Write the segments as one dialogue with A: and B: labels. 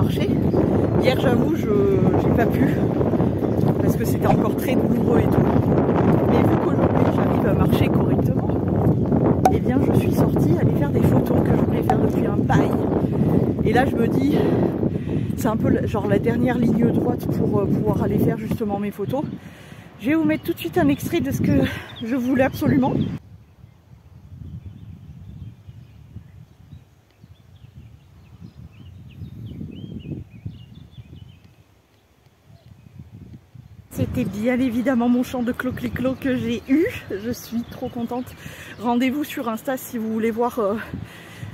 A: marcher. Hier, j'avoue, je n'ai pas pu parce que c'était encore très douloureux et tout. Mais vu qu'aujourd'hui, j'arrive à marcher correctement, eh bien, je suis sortie aller faire des photos que je voulais faire depuis un bail. Et là, je me dis, c'est un peu genre la dernière ligne droite pour pouvoir aller faire justement mes photos. Je vais vous mettre tout de suite un extrait de ce que je voulais absolument. C'était bien évidemment mon chant de clo-cli-clo que j'ai eu. Je suis trop contente. Rendez-vous sur Insta si vous voulez voir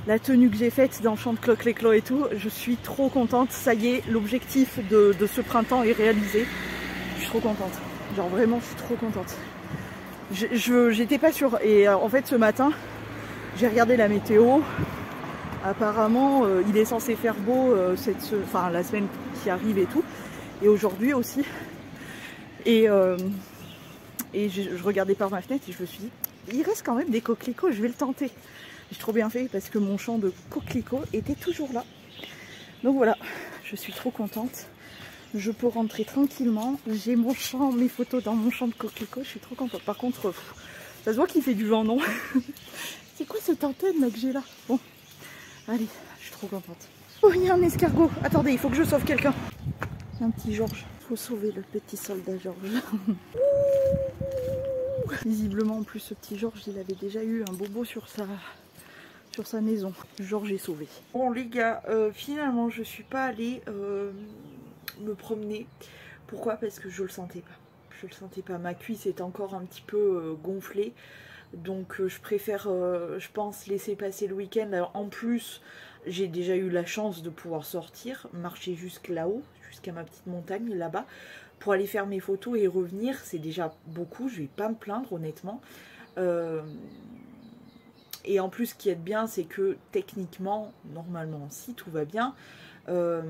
A: la tenue que j'ai faite dans le chant de clo-cli-clo et tout. Je suis trop contente. Ça y est, l'objectif de ce printemps est réalisé. Je suis trop contente. Genre vraiment, je suis trop contente. J'étais pas sûre. Et en fait, ce matin, j'ai regardé la météo. Apparemment, il est censé faire beau la semaine qui arrive et tout. Et aujourd'hui aussi. Et je regardais par ma fenêtre et je me suis dit, il reste quand même des coquelicots, je vais le tenter. J'ai trop bien fait parce que mon champ de coquelicots était toujours là. Donc voilà, je suis trop contente. Je peux rentrer tranquillement. J'ai mon champ, mes photos dans mon champ de coquelicots, je suis trop contente. Par contre, ça se voit qu'il fait du vent, non? C'est quoi cette antenne là que j'ai là? Bon, allez, je suis trop contente. Oh, il y a un escargot. Attendez, il faut que je sauve quelqu'un. Un petit Georges. Faut sauver le petit soldat Georges. Visiblement, en plus, ce petit Georges, il avait déjà eu un bobo sur sa maison. Georges est sauvé. Bon, les gars, finalement, je suis pas allée me promener. Pourquoi? Parce que je le sentais pas. Je le sentais pas. Ma cuisse est encore un petit peu gonflée. Donc, je préfère, je pense, laisser passer le week-end. Alors, en plus, j'ai déjà eu la chance de pouvoir sortir, marcher jusque là-haut, jusqu'à ma petite montagne là-bas, pour aller faire mes photos et revenir. C'est déjà beaucoup, je vais pas me plaindre honnêtement. Et en plus, ce qui est bien, c'est que techniquement, normalement, si tout va bien, la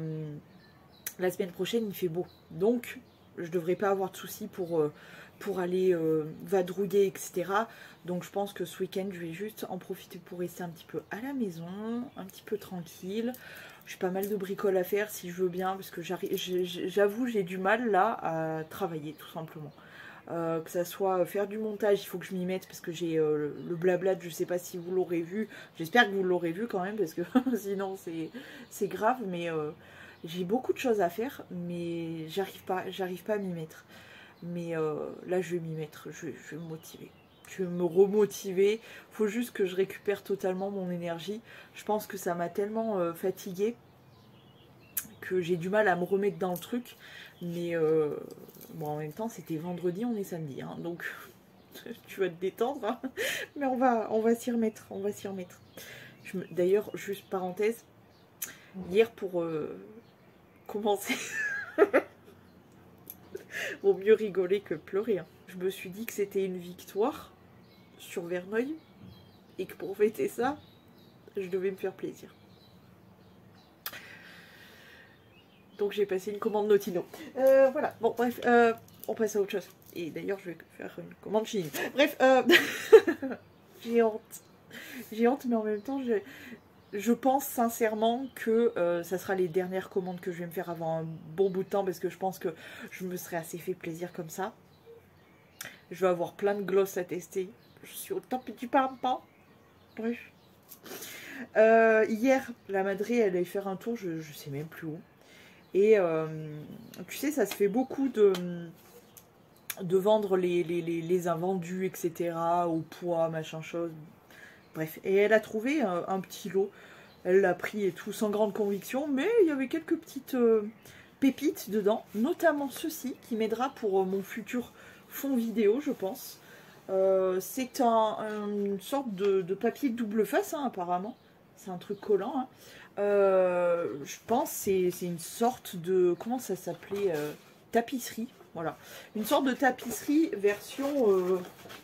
A: semaine prochaine, il fait beau. Donc, je devrais pas avoir de soucis pour aller vadrouiller, etc. Donc je pense que ce week-end, je vais juste en profiter pour rester un petit peu à la maison, un petit peu tranquille. J'ai pas mal de bricoles à faire si je veux bien, parce que j'avoue, j'ai du mal là à travailler tout simplement. Que ça soit faire du montage, il faut que je m'y mette parce que j'ai le blabla, je sais pas si vous l'aurez vu. J'espère que vous l'aurez vu quand même parce que sinon c'est grave, mais j'ai beaucoup de choses à faire, mais j'arrive pas à m'y mettre. Mais là, je vais m'y mettre, je vais me motiver. Je vais me remotiver. Il faut juste que je récupère totalement mon énergie. Je pense que ça m'a tellement fatiguée que j'ai du mal à me remettre dans le truc. Mais bon, en même temps, c'était vendredi, on est samedi. Hein, donc, tu vas te détendre. Hein, mais on va s'y remettre. On va s'y remettre. D'ailleurs, juste parenthèse, hier pour commencer... Vaut mieux rigoler que pleurer. Hein. Je me suis dit que c'était une victoire sur Verneuil et que pour fêter ça, je devais me faire plaisir. Donc j'ai passé une commande Notino. Voilà, bon bref, on passe à autre chose. Et d'ailleurs je vais faire une commande Chine. Bref, j'ai honte. J'ai honte, mais en même temps, je pense sincèrement que ça sera les dernières commandes que je vais me faire avant un bon bout de temps, parce que je pense que je me serais assez fait plaisir comme ça. Je vais avoir plein de gloss à tester. Je suis au top du pain. Bref. Hier, la Madré, elle allait faire un tour, je sais même plus où. Et tu sais, ça se fait beaucoup de vendre les invendus, etc. au poids, machin chose. Bref, et elle a trouvé un petit lot. Elle l'a pris et tout sans grande conviction, mais il y avait quelques petites pépites dedans, notamment ceci qui m'aidera pour mon futur fond vidéo, je pense. C'est une sorte de papier double face, hein, apparemment. C'est un truc collant. Hein. Je pense que c'est une sorte de... Comment ça s'appelait tapisserie. Voilà. Une sorte de tapisserie version,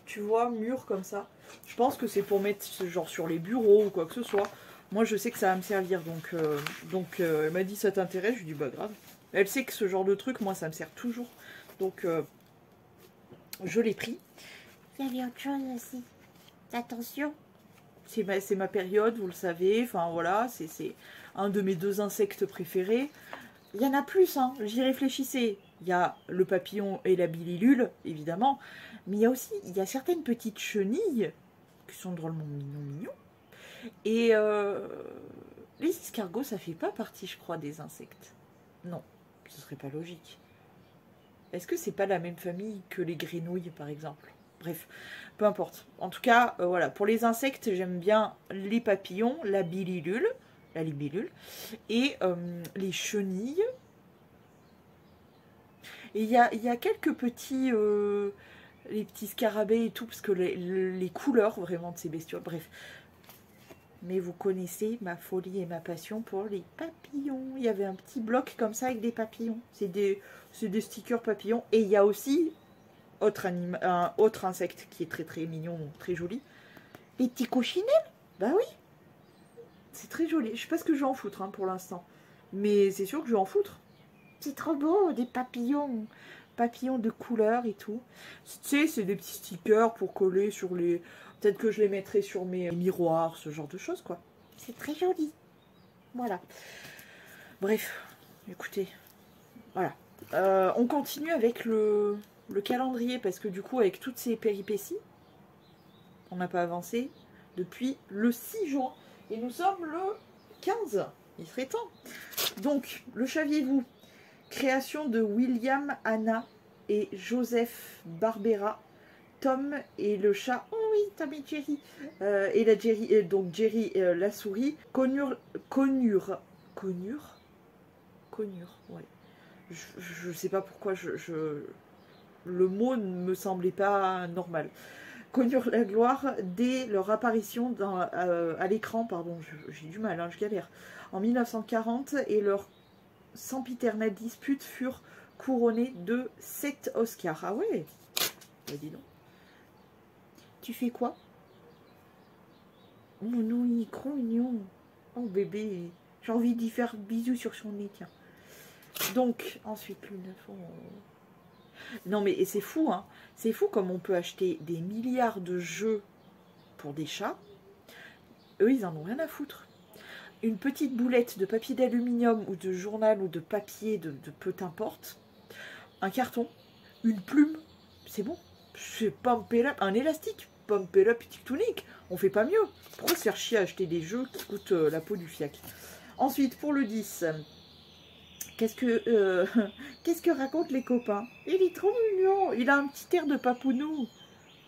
A: tu vois, mur comme ça. Je pense que c'est pour mettre ce genre sur les bureaux ou quoi que ce soit. Moi, je sais que ça va me servir. Donc elle m'a dit, ça t'intéresse? Je lui ai dit, bah grave. Elle sait que ce genre de truc, moi, ça me sert toujours. Donc, je l'ai pris. Il y avait autre chose aussi. Attention. c'est ma période, vous le savez. Enfin voilà, c'est un de mes 2 insectes préférés. Il y en a plus, hein, j'y réfléchissais. Il y a le papillon et la bililule, évidemment. Mais il y a certaines petites chenilles qui sont drôlement mignons. Et les escargots, ça fait pas partie, je crois, des insectes. Non, ce serait pas logique. Est-ce que c'est pas la même famille que les grenouilles, par exemple? Bref, peu importe. En tout cas, voilà, pour les insectes, j'aime bien les papillons, la libellule, et les chenilles. Et il y a quelques petits, les petits scarabées et tout, parce que les couleurs vraiment de ces bestioles, bref. Mais vous connaissez ma folie et ma passion pour les papillons. Il y avait un petit bloc comme ça avec des papillons. C'est des stickers papillons. Et il y a aussi un autre insecte qui est très très mignon, très joli. Les petits cochinelles. Bah oui. C'est très joli. Je sais pas ce que je vais en foutre pour l'instant. Mais c'est sûr que je vais en foutre. C'est trop beau, des papillons. Papillons de couleur et tout. Tu sais, c'est des petits stickers pour coller sur les... Peut-être que je les mettrai sur mes miroirs, ce genre de choses, quoi. C'est très joli. Voilà. Bref, écoutez. Voilà. On continue avec le calendrier, parce que du coup, avec toutes ces péripéties, on n'a pas avancé depuis le 6 juin. Et nous sommes le 15. Il serait temps. Donc, le saviez-vous? Création de William Hanna et Joseph Barbera. Tom et le chat, oh oui, Tom et Jerry, et la Jerry, donc Jerry la souris, conure, ouais. Je sais pas pourquoi le mot ne me semblait pas normal. Connurent la gloire dès leur apparition à l'écran, pardon, j'ai du mal, je galère, en 1940, et leur sempiternelle dispute furent couronnés de 7 Oscars. Ah ouais, bah dis donc. Tu fais quoi? Oh non, il est trop mignon. Oh bébé, j'ai envie d'y faire bisous sur son nez, tiens. Donc, ensuite, le 9. Oh. Non mais c'est fou, hein. C'est fou comme on peut acheter des milliards de jeux pour des chats. Eux, ils en ont rien à foutre. Une petite boulette de papier d'aluminium ou de journal ou de papier, de peu importe. Un carton, une plume, c'est bon. C'est Pump It Up, un élastique. Pump It Up, tonique. On fait pas mieux. Pourquoi se faire chier à acheter des jeux qui coûtent la peau du fiac? Ensuite, pour le 10, qu'est-ce que racontent les copains? Il est trop mignon. Il a un petit air de papounou.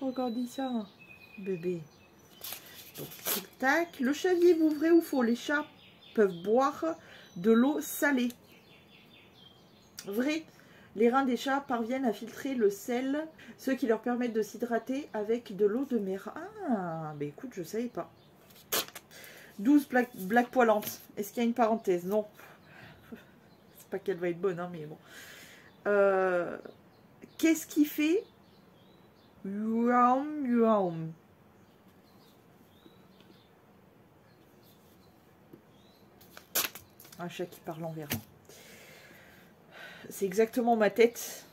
A: Regardez ça, bébé. Donc, tic-tac. Le saviez-vous, vrai ou faux? Les chats peuvent boire de l'eau salée. Vrai. Les reins des chats parviennent à filtrer le sel, ce qui leur permet de s'hydrater avec de l'eau de mer. Ah, bah écoute, je savais pas. 12 blagues poilantes. Est-ce qu'il y a une parenthèse? Non. C'est pas qu'elle va être bonne, hein, mais bon. Qu'est-ce qui fait Yuam, yuam. Un chat qui parle en verlan. C'est exactement ma tête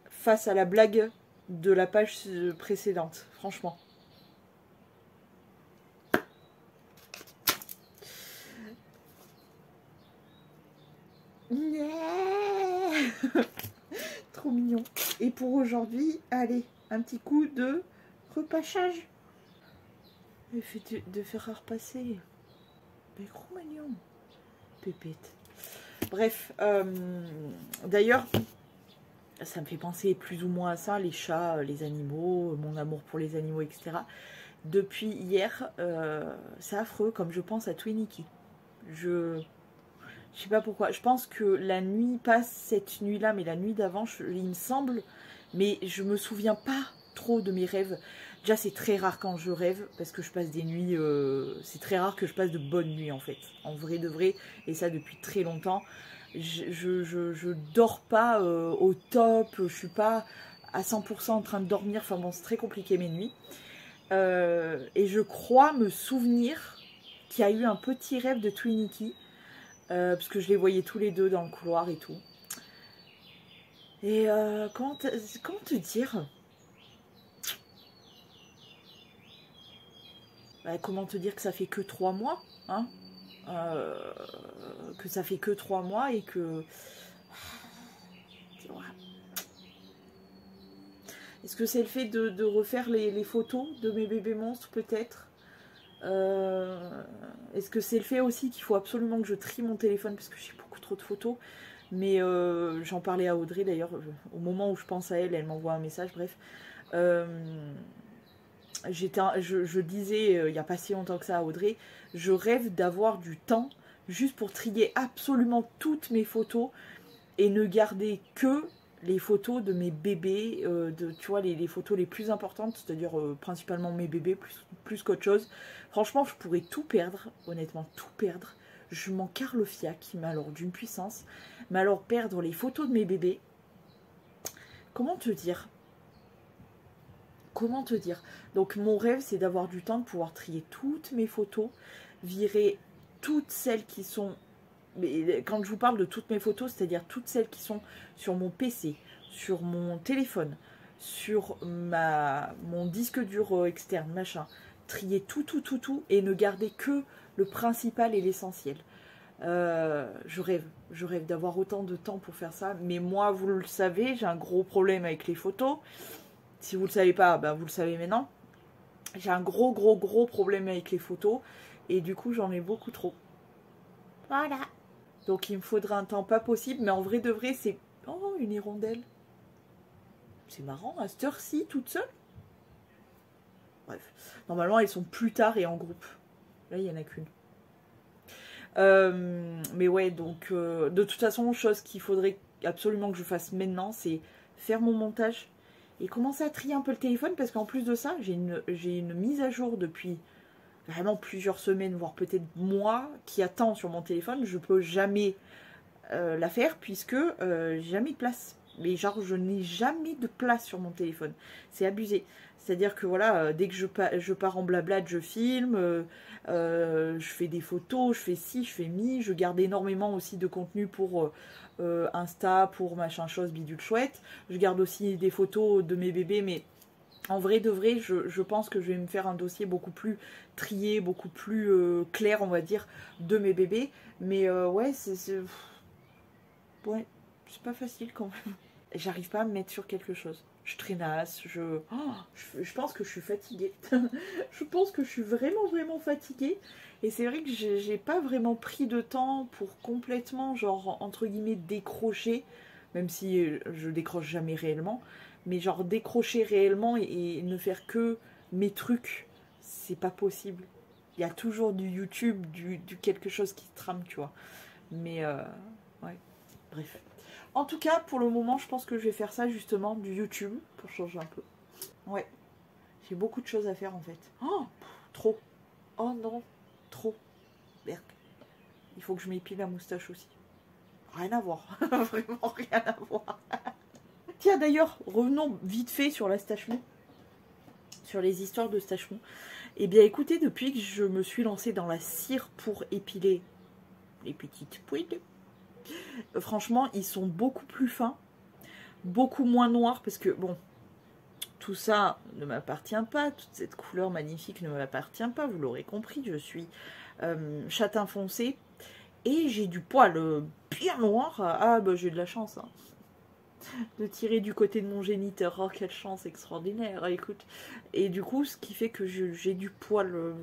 A: face à la blague de la page précédente, franchement. Trop mignon. Et pour aujourd'hui, allez, un petit coup de repâchage. De faire repasser. Mais trop mignon. Pépette. Bref, d'ailleurs, ça me fait penser plus ou moins à ça, les chats, les animaux, mon amour pour les animaux, etc. Depuis hier, c'est affreux, comme je pense à Twinkie. Je sais pas pourquoi. Je pense que la nuit passe cette nuit-là, mais la nuit d'avant, il me semble, mais je me souviens pas trop de mes rêves. Déjà, c'est très rare quand je rêve, parce que je passe des nuits... c'est très rare que je passe de bonnes nuits, en fait. En vrai de vrai, et ça depuis très longtemps. Je dors pas au top, je suis pas à 100% en train de dormir. Enfin bon, c'est très compliqué mes nuits. Et je crois me souvenir qu'il y a eu un petit rêve de Twinkie, parce que je les voyais tous les deux dans le couloir et tout. Et comment te dire? comment te dire que ça fait que 3 mois, hein, que ça fait que 3 mois et que... Est-ce que c'est le fait de refaire les photos de mes bébés monstres, peut-être? Est-ce que c'est le fait aussi qu'il faut absolument que je trie mon téléphone parce que j'ai beaucoup trop de photos? Mais j'en parlais à Audrey d'ailleurs, au moment où je pense à elle, elle m'envoie un message, bref. Je disais il n'y a pas si longtemps que ça à Audrey, je rêve d'avoir du temps juste pour trier absolument toutes mes photos et ne garder que les photos de mes bébés, tu vois, les photos les plus importantes, c'est-à-dire principalement mes bébés plus qu'autre chose. Franchement, je pourrais tout perdre, honnêtement, tout perdre. Je m'en carre le fiac, mais alors d'une puissance. Mais alors perdre les photos de mes bébés, comment te dire? Comment te dire? Donc mon rêve, c'est d'avoir du temps de pouvoir trier toutes mes photos, virer toutes celles qui sont... Mais quand je vous parle de toutes mes photos, c'est-à-dire toutes celles qui sont sur mon PC, sur mon téléphone, sur mon disque dur externe, machin, trier tout, et ne garder que le principal et l'essentiel. Je rêve d'avoir autant de temps pour faire ça, mais moi, vous le savez, j'ai un gros problème avec les photos. Si vous ne le savez pas, ben vous le savez maintenant. J'ai un gros problème avec les photos, et du coup, j'en ai beaucoup trop. Voilà. Donc il me faudra un temps pas possible, mais en vrai de vrai, c'est... Oh, une hirondelle. C'est marrant, à cette heure-ci, toute seule. Bref. Normalement, elles sont plus tard et en groupe. Là, il n'y en a qu'une. Mais ouais, donc... de toute façon, chose qu'il faudrait absolument que je fasse maintenant, c'est faire mon montage et commencer à trier un peu le téléphone, parce qu'en plus de ça, j'ai une mise à jour depuis... vraiment plusieurs semaines, voire peut-être mois, qui attend sur mon téléphone. Je peux jamais la faire puisque j'ai jamais de place. Mais genre, je n'ai jamais de place sur mon téléphone. C'est abusé. C'est-à-dire que voilà, dès que je pars en blablade, je filme, je fais des photos, je fais ci, je fais mi. Je garde énormément aussi de contenu pour Insta, pour machin chose, bidule chouette. Je garde aussi des photos de mes bébés, mais... En vrai de vrai, je pense que je vais me faire un dossier beaucoup plus trié, beaucoup plus clair, on va dire, de mes bébés. Mais ouais, ouais, c'est pas facile quand même. J'arrive pas à me mettre sur quelque chose. Je traînasse, je pense que je suis fatiguée. Je pense que je suis vraiment fatiguée. Et c'est vrai que j'ai pas vraiment pris de temps pour complètement, genre, entre guillemets, décrocher. Même si je décroche jamais réellement. Mais genre décrocher réellement et ne faire que mes trucs, c'est pas possible. Il y a toujours du YouTube, du quelque chose qui trame, tu vois. Mais ouais, bref. En tout cas, pour le moment, je pense que je vais faire ça justement, du YouTube, pour changer un peu. Ouais, j'ai beaucoup de choses à faire en fait. Oh, trop. Oh non, trop. Merde. Il faut que je m'épile la moustache aussi. Rien à voir. Vraiment rien à voir. Tiens, d'ailleurs, revenons vite fait sur la Stachemont, sur les histoires de Stachemont. Eh bien, écoutez, depuis que je me suis lancée dans la cire pour épiler les petites poils, franchement, ils sont beaucoup plus fins, beaucoup moins noirs, parce que, bon, tout ça ne m'appartient pas, toute cette couleur magnifique ne m'appartient pas, vous l'aurez compris, je suis châtain foncé, et j'ai du poil bien noir. Ah, bah j'ai de la chance, hein, de tirer du côté de mon géniteur. Oh, quelle chance extraordinaire, écoute. Et du coup, ce qui fait que j'ai du poil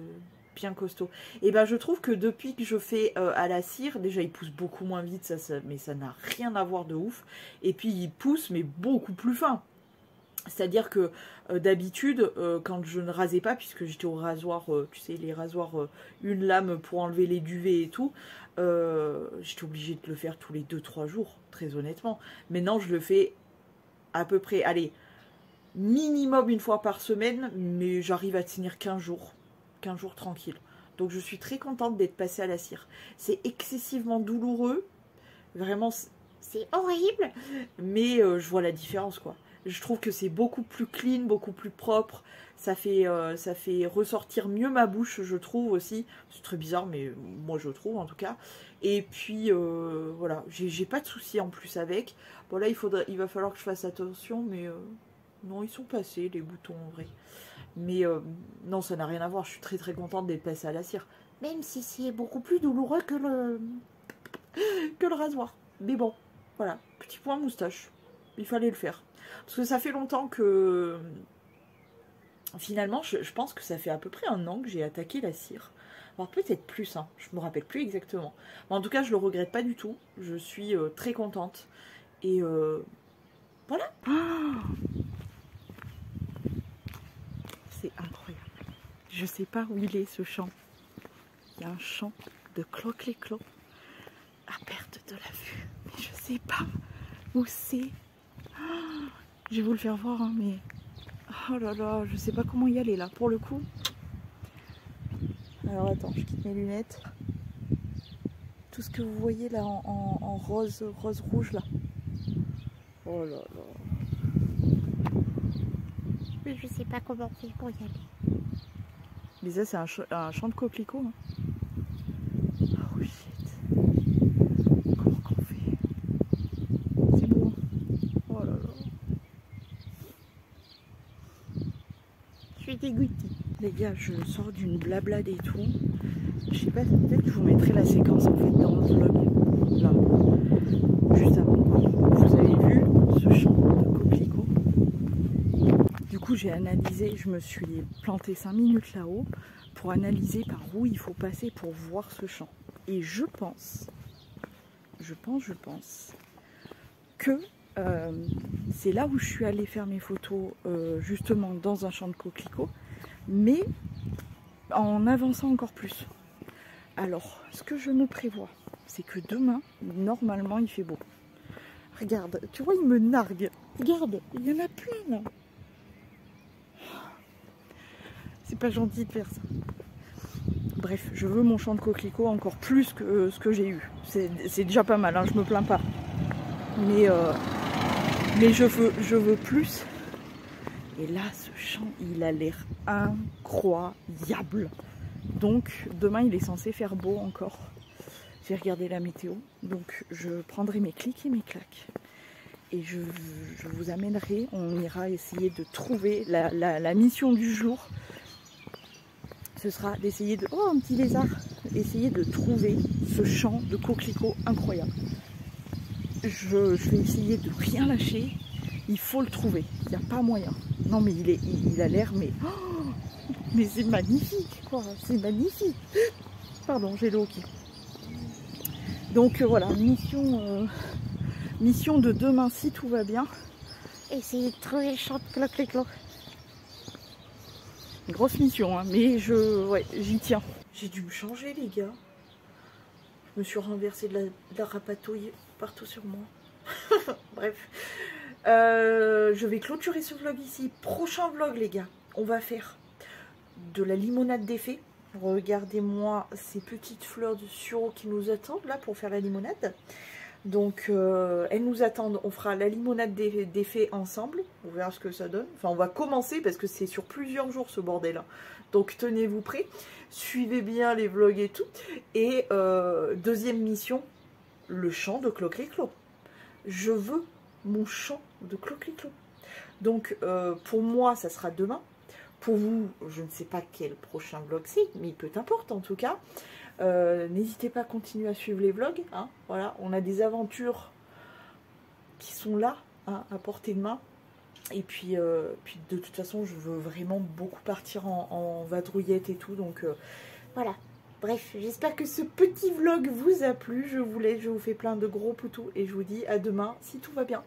A: bien costaud. Et ben, je trouve que depuis que je fais à la cire, déjà, il pousse beaucoup moins vite, mais ça n'a rien à voir de ouf. Et puis, il pousse, mais beaucoup plus fin. C'est-à-dire que d'habitude, quand je ne rasais pas, puisque j'étais au rasoir, tu sais, les rasoirs, une lame pour enlever les duvets et tout, j'étais obligée de le faire tous les 2-3 jours, très honnêtement. Maintenant, je le fais à peu près, allez, minimum une fois par semaine, mais j'arrive à tenir 15 jours. 15 jours tranquille. Donc, je suis très contente d'être passée à la cire. C'est excessivement douloureux. Vraiment, c'est horrible. Mais je vois la différence, quoi. Je trouve que c'est beaucoup plus clean, beaucoup plus propre. Ça fait ressortir mieux ma bouche, je trouve aussi. C'est très bizarre, mais moi je trouve en tout cas. Et puis voilà, j'ai pas de soucis en plus avec. Bon là, il va falloir que je fasse attention, mais Non, ils sont passés, les boutons, en vrai. Mais non, ça n'a rien à voir. Je suis très très contente d'être passée à la cire. Même si c'est beaucoup plus douloureux que le rasoir. Mais bon, voilà. Petit point moustache. Il fallait le faire. Parce que ça fait longtemps que... Finalement, je pense que ça fait à peu près 1 an que j'ai attaqué la cire. Alors peut-être plus, hein. Je me rappelle plus exactement. Mais en tout cas, je le regrette pas du tout. Je suis très contente. Et voilà. C'est incroyable. Je sais pas où il est ce champ. Il y a un champ de cloc-les-clos à perte de la vue. Mais je sais pas où c'est. Je vais vous le faire voir, hein, mais... Oh là là, je sais pas comment y aller là, pour le coup. Alors attends, je quitte mes lunettes. Tout ce que vous voyez là en rose rouge là. Oh là là.
B: Mais je sais pas comment on fait pour y aller.
A: Mais ça c'est un champ de coquelicots. Hein. Oh shit. Comment qu'on fait? C'est beau. Oh là là.
B: Je suis dégoûtée.
A: Les gars, je sors d'une blablade et tout. Je sais pas, peut-être que je vous mettrai la séquence en fait dans le vlog. Là. Juste avant. Vous avez vu ce champ de coquelicots. Du coup, j'ai analysé, je me suis plantée 5 minutes là-haut pour analyser par où il faut passer pour voir ce champ. Et je pense que c'est là où je suis allée faire mes photos, justement dans un champ de coquelicots, mais en avançant encore plus. Alors, ce que je me prévois, c'est que demain, normalement, il fait beau. Regarde, tu vois, il me nargue. Regarde, il y en a plein là. C'est pas gentil de faire ça. Bref, je veux mon champ de coquelicots encore plus que ce que j'ai eu. C'est déjà pas mal, hein, je me plains pas. Mais je veux plus. Et là, ce champ, il a l'air incroyable. Donc, demain, il est censé faire beau encore. J'ai regardé la météo. Donc, je prendrai mes clics et mes claques. Et je vous amènerai. On ira essayer de trouver la mission du jour. Ce sera d'essayer de... Oh, un petit lézard! Essayer de trouver ce champ de coquelicots incroyable. Je vais essayer de rien lâcher. Il faut le trouver. Il n'y a pas moyen. Non, mais il a l'air... Mais c'est magnifique, quoi. C'est magnifique. Pardon, j'ai le hockey. Donc voilà, mission de demain, si tout va bien.
B: Essayer de trouver le champ de cloc-les-clos.
A: Grosse mission, hein, mais ouais, j'y tiens. J'ai dû me changer, les gars. Je me suis renversée de la rapatouille partout sur moi. Bref. Je vais clôturer ce vlog ici. Prochain vlog, les gars. On va faire de la limonade d'effet. Regardez-moi ces petites fleurs de sureau qui nous attendent là pour faire la limonade. Donc elles nous attendent, on fera la limonade d'effet ensemble, on verra ce que ça donne. Enfin on va commencer parce que c'est sur plusieurs jours ce bordel. Donc tenez-vous prêts, suivez bien les vlogs et tout. Et deuxième mission, le champ de cloc-les-clos. Je veux mon champ de cloc-les-clos. Donc pour moi ça sera demain. Pour vous, je ne sais pas quel prochain vlog c'est, mais peu importe en tout cas. N'hésitez pas à continuer à suivre les vlogs. Hein, voilà, on a des aventures qui sont là, hein, à portée de main. Et puis de toute façon, je veux vraiment beaucoup partir en vadrouillette et tout. Donc voilà. Bref, j'espère que ce petit vlog vous a plu. Je vous laisse, je vous fais plein de gros poutous. Et je vous dis à demain si tout va bien.